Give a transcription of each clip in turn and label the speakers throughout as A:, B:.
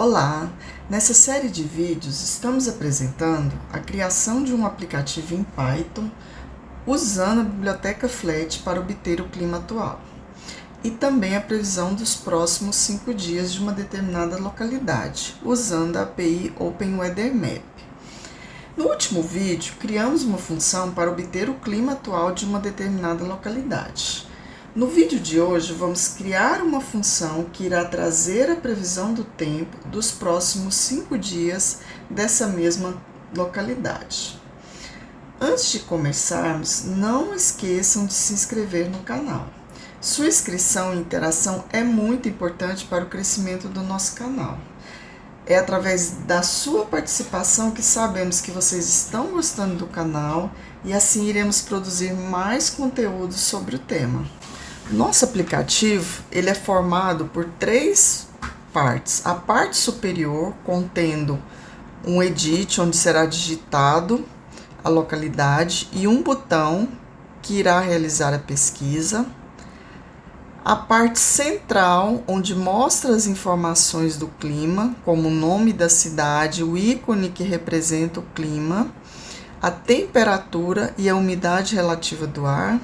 A: Olá! Nessa série de vídeos estamos apresentando a criação de um aplicativo em Python usando a biblioteca Flat para obter o clima atual e também a previsão dos próximos 5 dias de uma determinada localidade, usando a API OpenWeatherMap. No último vídeo, criamos uma função para obter o clima atual de uma determinada localidade. No vídeo de hoje, vamos criar uma função que irá trazer a previsão do tempo dos próximos 5 dias dessa mesma localidade. Antes de começarmos, não esqueçam de se inscrever no canal. Sua inscrição e interação é muito importante para o crescimento do nosso canal. É através da sua participação que sabemos que vocês estão gostando do canal e assim iremos produzir mais conteúdo sobre o tema. Nosso aplicativo ele é formado por 3 partes. A parte superior contendo um edit onde será digitado a localidade e um botão que irá realizar a pesquisa. A parte central onde mostra as informações do clima, como o nome da cidade, o ícone que representa o clima, a temperatura e a umidade relativa do ar.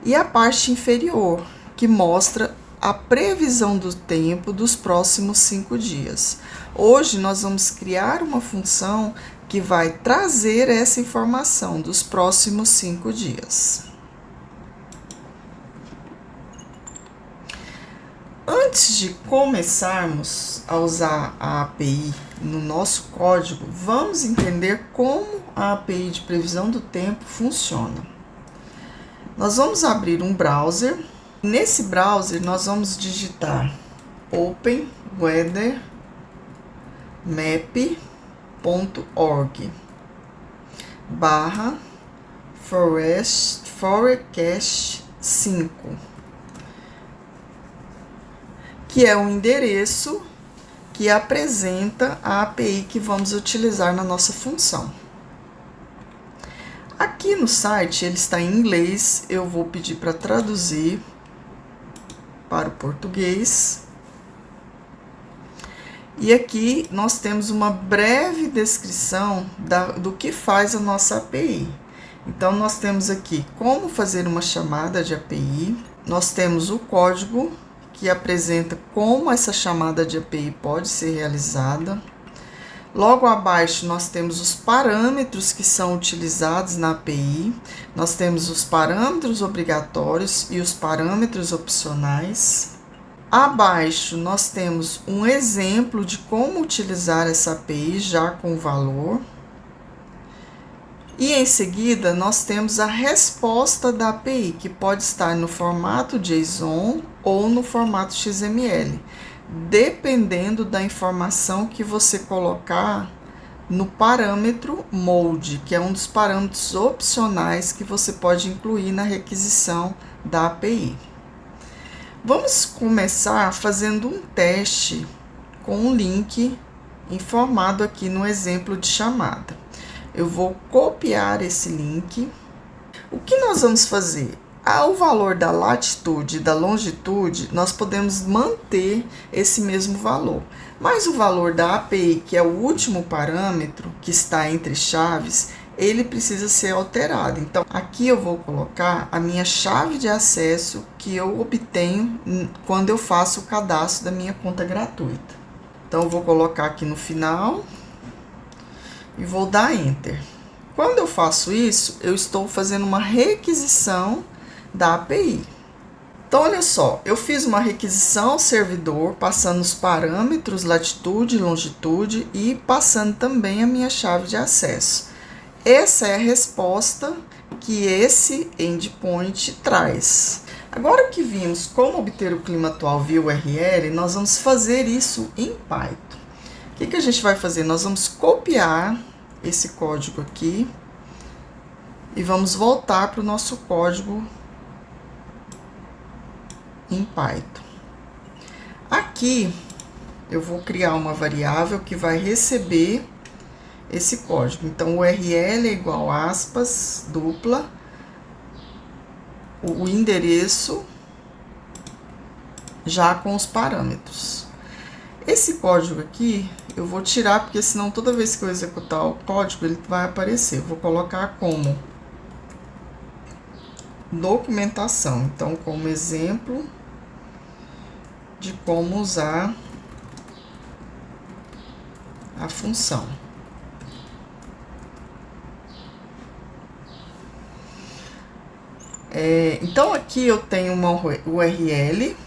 A: E a parte inferior, que mostra a previsão do tempo dos próximos 5 dias. Hoje nós vamos criar uma função que vai trazer essa informação dos próximos 5 dias. Antes de começarmos a usar a API no nosso código, vamos entender como a API de previsão do tempo funciona. Nós vamos abrir um browser. Nesse browser, nós vamos digitar openweathermap.org/forecast 5, que é o endereço que apresenta a API que vamos utilizar na nossa função. Aqui no site ele está em inglês, eu vou pedir para traduzir para o português. E aqui nós temos uma breve descrição do que faz a nossa API. Então, nós temos aqui como fazer uma chamada de API, nós temos o código que apresenta como essa chamada de API pode ser realizada. Logo abaixo, nós temos os parâmetros que são utilizados na API. Nós temos os parâmetros obrigatórios e os parâmetros opcionais. Abaixo, nós temos um exemplo de como utilizar essa API já com o valor. E em seguida, nós temos a resposta da API, que pode estar no formato JSON ou no formato XML. Dependendo da informação que você colocar no parâmetro mode, que é um dos parâmetros opcionais que você pode incluir na requisição da API. Vamos começar fazendo um teste com um link informado aqui no exemplo de chamada. Eu vou copiar esse link. O que nós vamos fazer? Ao valor da latitude e da longitude, nós podemos manter esse mesmo valor. Mas o valor da API, que é o último parâmetro, que está entre chaves, ele precisa ser alterado. Então, aqui eu vou colocar a minha chave de acesso que eu obtenho quando eu faço o cadastro da minha conta gratuita. Então, eu vou colocar aqui no final e vou dar Enter. Quando eu faço isso, eu estou fazendo uma requisição da API. Então, olha só, eu fiz uma requisição ao servidor, passando os parâmetros latitude e longitude e passando também a minha chave de acesso. Essa é a resposta que esse endpoint traz. Agora que vimos como obter o clima atual via URL, nós vamos fazer isso em Python. O que a gente vai fazer? Nós vamos copiar esse código aqui e vamos voltar para o nosso código em Python. Aqui eu vou criar uma variável que vai receber esse código. Então, o URL é igual aspas, dupla, o endereço já com os parâmetros. Esse código aqui eu vou tirar, porque senão toda vez que eu executar o código ele vai aparecer. Eu vou colocar como documentação, então como exemplo de como usar a função. Então aqui eu tenho uma URL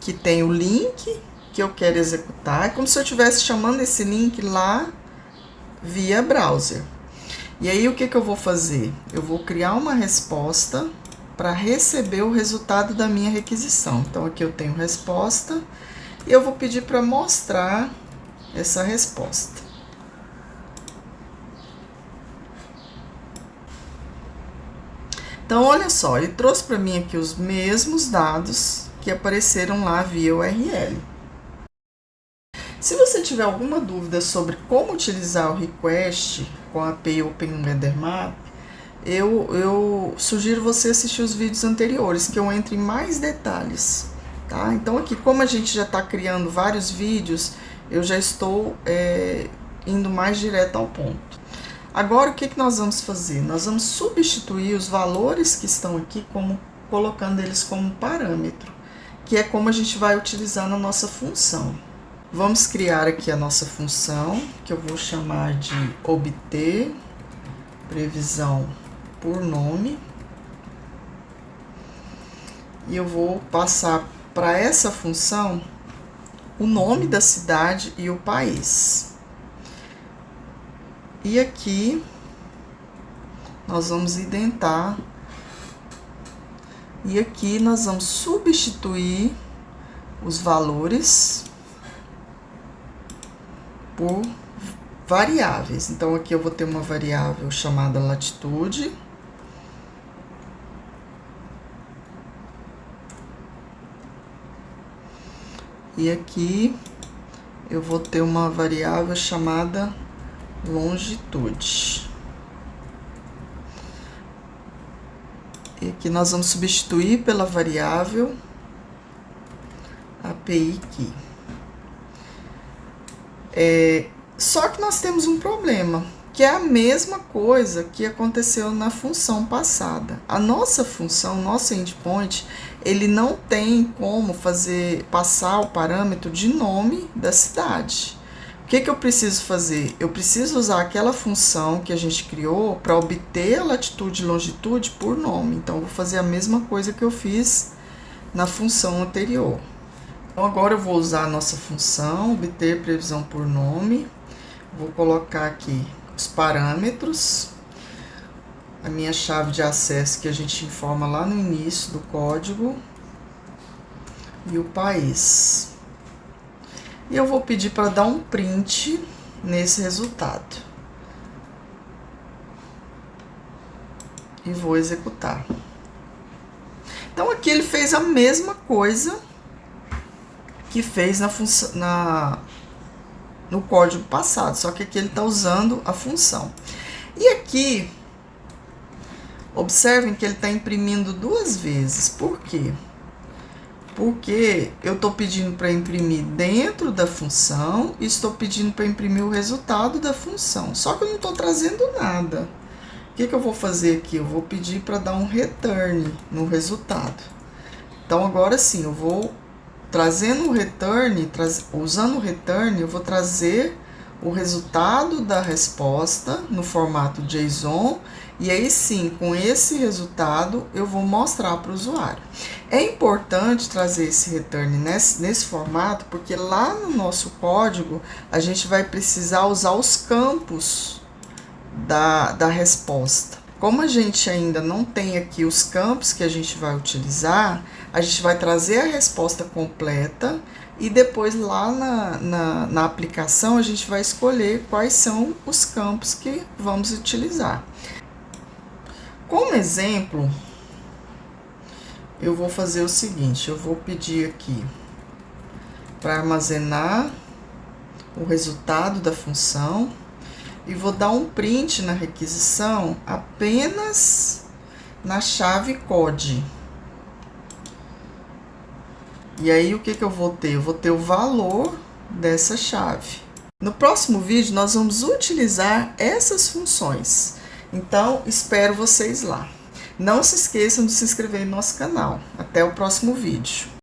A: que tem o link que eu quero executar. É como se eu estivesse chamando esse link lá via browser. E aí o que eu vou fazer? Eu vou criar uma resposta para receber o resultado da minha requisição. Então aqui eu tenho resposta e eu vou pedir para mostrar essa resposta. Então olha só, ele trouxe para mim aqui os mesmos dados que apareceram lá via URL. Se você tiver alguma dúvida sobre como utilizar o request com a API OpenWeatherMap, eu sugiro você assistir os vídeos anteriores, que eu entro em mais detalhes, tá? Então aqui, como a gente já está criando vários vídeos, eu já estou indo mais direto ao ponto. Agora, o que nós vamos fazer? Nós vamos substituir os valores que estão aqui, colocando eles como parâmetro, que é como a gente vai utilizar na nossa função. Vamos criar aqui a nossa função, que eu vou chamar de obter previsão por nome. E eu vou passar para essa função o nome da cidade e o país. E aqui nós vamos identar. E aqui nós vamos substituir os valores por variáveis. Então aqui eu vou ter uma variável chamada latitude. E aqui eu vou ter uma variável chamada longitude. E aqui nós vamos substituir pela variável API key. Só que nós temos um problema, que é a mesma coisa que aconteceu na função passada. A nossa função, nosso endpoint, ele não tem como passar o parâmetro de nome da cidade. O que eu preciso fazer? Eu preciso usar aquela função que a gente criou para obter a latitude e longitude por nome. Então, eu vou fazer a mesma coisa que eu fiz na função anterior. Então, agora eu vou usar a nossa função, obter previsão por nome. Vou colocar aqui os parâmetros, a minha chave de acesso que a gente informa lá no início do código e o país. E eu vou pedir para dar um print nesse resultado. E vou executar. Então aqui ele fez a mesma coisa que fez no código passado, só que aqui ele está usando a função. E aqui, observem que ele está imprimindo duas vezes. Por quê? Porque eu estou pedindo para imprimir dentro da função e estou pedindo para imprimir o resultado da função. Só que eu não estou trazendo nada. O que eu vou fazer aqui? Eu vou pedir para dar um return no resultado. Então, agora sim, eu vou trazendo o return, usando o return, eu vou trazer o resultado da resposta no formato JSON, e aí sim, com esse resultado, eu vou mostrar para o usuário. É importante trazer esse return nesse formato, porque lá no nosso código, a gente vai precisar usar os campos da resposta. Como a gente ainda não tem aqui os campos que a gente vai utilizar, a gente vai trazer a resposta completa e depois lá na aplicação a gente vai escolher quais são os campos que vamos utilizar. Como exemplo, eu vou fazer o seguinte, eu vou pedir aqui para armazenar o resultado da função e vou dar um print na requisição apenas na chave code. E aí, o que eu vou ter? Eu vou ter o valor dessa chave. No próximo vídeo, nós vamos utilizar essas funções. Então, espero vocês lá. Não se esqueçam de se inscrever no nosso canal. Até o próximo vídeo.